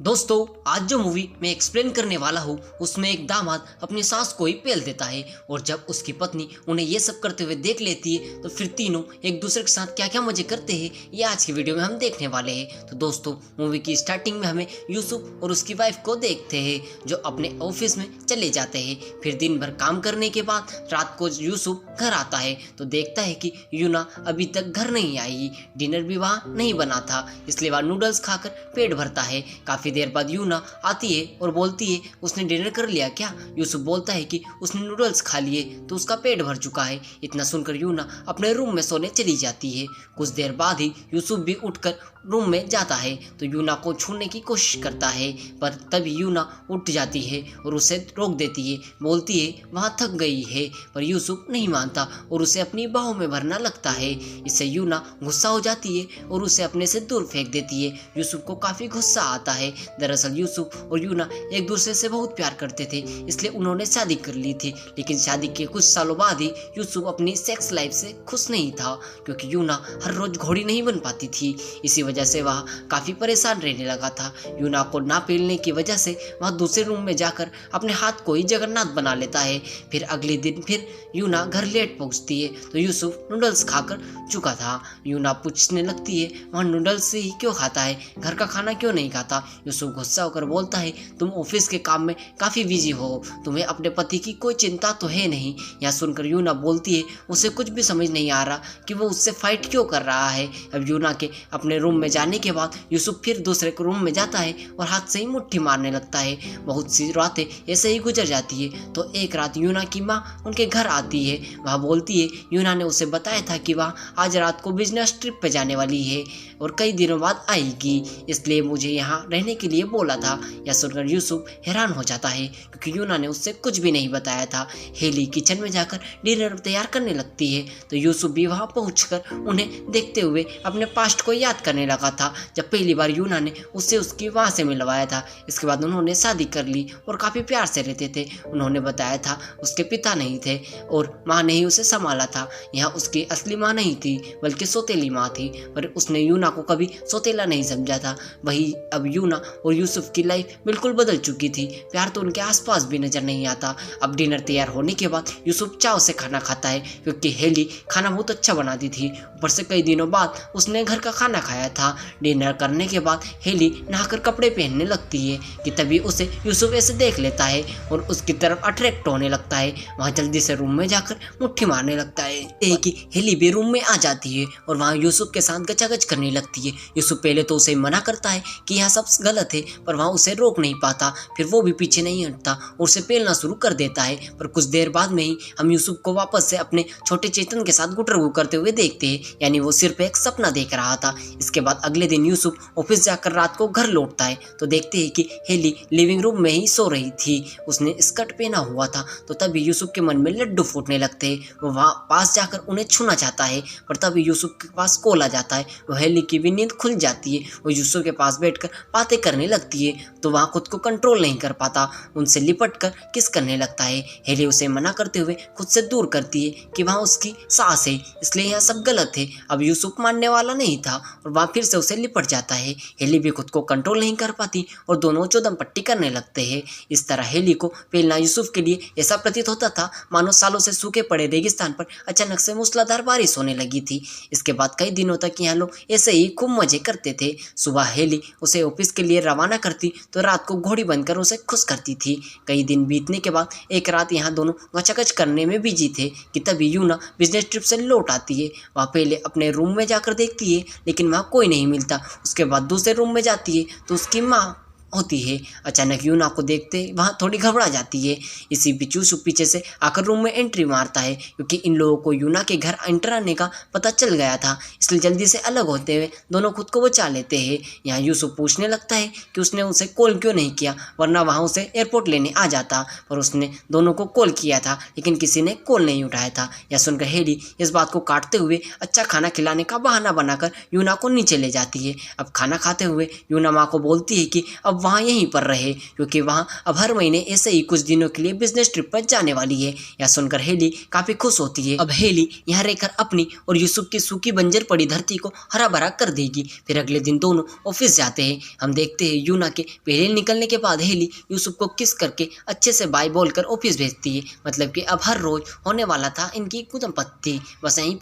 दोस्तों, आज जो मूवी मैं एक्सप्लेन करने वाला हूँ उसमें एक दामाद अपनी सास को ही पेल देता है और जब उसकी पत्नी उन्हें ये सब करते हुए देख लेती है तो फिर तीनों एक दूसरे के साथ क्या क्या मजे करते हैं ये आज की वीडियो में हम देखने वाले हैं। तो दोस्तों, मूवी की स्टार्टिंग में हमें यूसुफ और उसकी वाइफ को देखते हैं जो अपने ऑफिस में चले जाते हैं। फिर दिन भर काम करने के बाद रात को यूसुफ घर आता है तो देखता है कि यूना अभी तक घर नहीं आई। डिनर भी वहाँ नहीं बना था इसलिए वह नूडल्स खाकर पेट भरता है। काफी देर बाद यूना आती है और बोलती है उसने डिनर कर लिया क्या। यूसुफ बोलता है कि उसने नूडल्स खा लिए तो उसका पेट भर चुका है। इतना सुनकर यूना अपने रूम में सोने चली जाती है। कुछ देर बाद ही यूसुफ भी उठकर रूम में जाता है तो यूना को छूने की कोशिश करता है पर तभी यूना उठ जाती है और उसे रोक देती है। बोलती है वहाँ थक गई है पर यूसुफ नहीं मानता और उसे अपनी बाहों में भरना लगता है। इससे यूना गुस्सा हो जाती है और उसे अपने से दूर फेंक देती है। यूसुफ को काफी गुस्सा आता है। दरअसल यूसुफ और यूना एक दूसरे से बहुत प्यार करते थे इसलिए उन्होंने शादी कर ली थी। लेकिन शादी के कुछ सालों बाद ही यूसुफ अपनी सेक्स लाइफ से खुश नहीं था क्योंकि यूना हर रोज घोड़ी नहीं बन पाती थी। इसी वजह से वह काफी परेशान रहने लगा था। यूना को ना पेलने की वजह से वह दूसरे रूम में जाकर अपने हाथ को ही जगन्नाथ बना लेता है। फिर अगले दिन फिर यूना घर लेट पहुंचती है तो यूसुफ नूडल्स खाकर चुका था। यूना पूछने लगती है वह नूडल्स ही क्यों खाता है, घर का खाना क्यों नहीं खाता। यूसुफ गुस्सा होकर बोलता है तुम ऑफिस के काम में काफी बिजी हो, तुम्हें अपने पति की कोई चिंता तो है नहीं। यह सुनकर यूना बोलती है उसे कुछ भी समझ नहीं आ रहा कि वो उससे फाइट क्यों कर रहा है। अब यूना के अपने रूम में जाने के बाद यूसुफ फिर दूसरे रूम में जाता है और हाथ से ही मुट्ठी मारने लगता है। बहुत सी रातें ऐसे ही गुजर जाती है तो एक रात यूना की माँ उनके घर आती है। वह बोलती है यूना ने उसे बताया था कि वह आज रात को बिजनेस ट्रिप पे जाने वाली है और कई दिनों बाद आएगी, इसलिए मुझे यहाँ रहने के लिए बोला था। यह सुनकर यूसुफ हैरान हो जाता है क्योंकि यूना ने उससे कुछ भी नहीं बताया था। हेली किचन में जाकर डिनर तैयार करने लगती है तो यूसुफ भी वहाँ पहुंचकर उन्हें देखते हुए अपने पास्ट को याद करने लगा था जब पहली बार यूना ने उससे उसकी वहाँ से मिलवाया था। इसके बाद उन्होंने शादी कर ली और काफ़ी प्यार से रहते थे। उन्होंने बताया था उसके पिता नहीं थे और माँ ने ही उसे संभाला था। यहाँ उसकी असली माँ नहीं थी बल्कि सौतेली माँ थी पर उसने यूना को कभी सौतेला नहीं समझा था। वही अब यूना और यूसुफ की लाइफ बिल्कुल बदल चुकी थी। प्यार तो उनके आसपास भी नजर नहीं आता। अब डिनर तैयार होने के बाद यूसुफ चाव से खाना खाता है क्योंकि हेली खाना बहुत अच्छा बनाती थी। ऊपर से कई दिनों बाद उसने घर का खाना खाया था। डिनर करने के बाद हेली नहाकर कपड़े पहनने लगती है कि तभी उसे यूसुफ ऐसे देख लेता है और उसकी तरफ अट्रैक्ट होने लगता है। वहाँ जल्दी से रूम में जाकर मुट्ठी मारने लगता है कि हेली भी रूम में आ जाती है और वहाँ यूसुफ के साथ गचागच करने लगती है। यूसुफ पहले तो उसे मना करता है कि यह सब गलत है पर वहाँ उसे रोक नहीं पाता। फिर वो भी पीछे नहीं हटता और उसे पेलना शुरू कर देता है। पर कुछ देर बाद में ही हम यूसुफ को वापस से अपने छोटे चेतन के साथ गुटरगू करते हुए देखते हैं, यानी वो सिर्फ एक सपना देख रहा था। इसके बाद अगले दिन यूसुफ ऑफिस जाकर रात को घर लौटता है तो देखते हैं कि हेली लिविंग रूम में ही सो रही थी। उसने स्कर्ट पहना हुआ था तो तभी यूसुफ के मन में लड्डू फूटने लगते हैं। वो वहाँ पास जाकर उन्हें छूना चाहता है पर तभी यूसुफ के पास कॉल आ जाता है। वो हेली की भी नींद खुल जाती है। वो यूसुफ के पास बैठकर बातें करने लगती है तो वहाँ खुद को कंट्रोल नहीं कर पाता, उनसे लिपट कर किस करने लगता है। हेली उसे मना करते हुए खुद से दूर करती है कि वहाँ उसकी सास है इसलिए यह सब गलत है। अब यूसुफ मानने वाला नहीं था और वहाँ फिर से उसे लिपट जाता है। हेली भी खुद को कंट्रोल नहीं कर पाती और दोनों चौदम पट्टी करने लगते हैं। इस तरह हेली को पेलना यूसुफ के लिए ऐसा प्रतीत होता था मानो सालों से सूखे पड़े रेगिस्तान पर अचानक से मूसलाधार बारिश होने लगी थी। इसके बाद कई दिनों तक यहाँ लोग ऐसे ही खूब मजे करते थे। सुबह हेली उसे ऑफिस के लिए रवाना करती तो रात को घोड़ी बनकर उसे खुश करती थी। कई दिन बीतने के बाद एक रात यहाँ दोनों गचागच करने में बिजी थे कि तभी यूना बिजनेस ट्रिप से लौट आती है। वह पहले अपने रूम में जाकर देखती है लेकिन वहाँ कोई नहीं मिलता। उसके बाद दूसरे रूम में जाती है तो उसकी माँ होती है। अचानक यूना को देखते वहाँ थोड़ी घबरा जाती है। इसी बीच यूसुफ पीछे से आकर रूम में एंट्री मारता है क्योंकि इन लोगों को यूना के घर एंटर आने का पता चल गया था इसलिए जल्दी से अलग होते हुए दोनों खुद को बचा लेते हैं। यहाँ यूसुफ पूछने लगता है कि उसने उसे कॉल क्यों नहीं किया वरना वहाँ उसे एयरपोर्ट लेने आ जाता, पर उसने दोनों को कॉल किया था लेकिन किसी ने कॉल नहीं उठाया था। यह सुनकर हेली इस बात को काटते हुए अच्छा खाना खिलाने का बहाना बनाकर यूना को नीचे ले जाती है। अब खाना खाते हुए यूना माँ को बोलती है कि अब अब वहाँ यहीं पर रहे, क्योंकि वहाँ अब हर महीने ऐसे ही कुछ दिनों के लिए बिजनेस ट्रिप पर जाने वाली है। यह सुनकर हेली काफी खुश होती है। अब हेली यहाँ रहकर अपनी और यूसुफ की सूखी बंजर पड़ी धरती को हरा भरा कर देगी। फिर अगले दिन दोनों ऑफिस जाते हैं। हम देखते हैं यूना के पहले निकलने के बाद हेली यूसुफ को किस करके अच्छे से बाय बोलकर ऑफिस भेजती है। मतलब कि अब हर रोज होने वाला था इनकी कुदम पत्ती। बस यहीं पर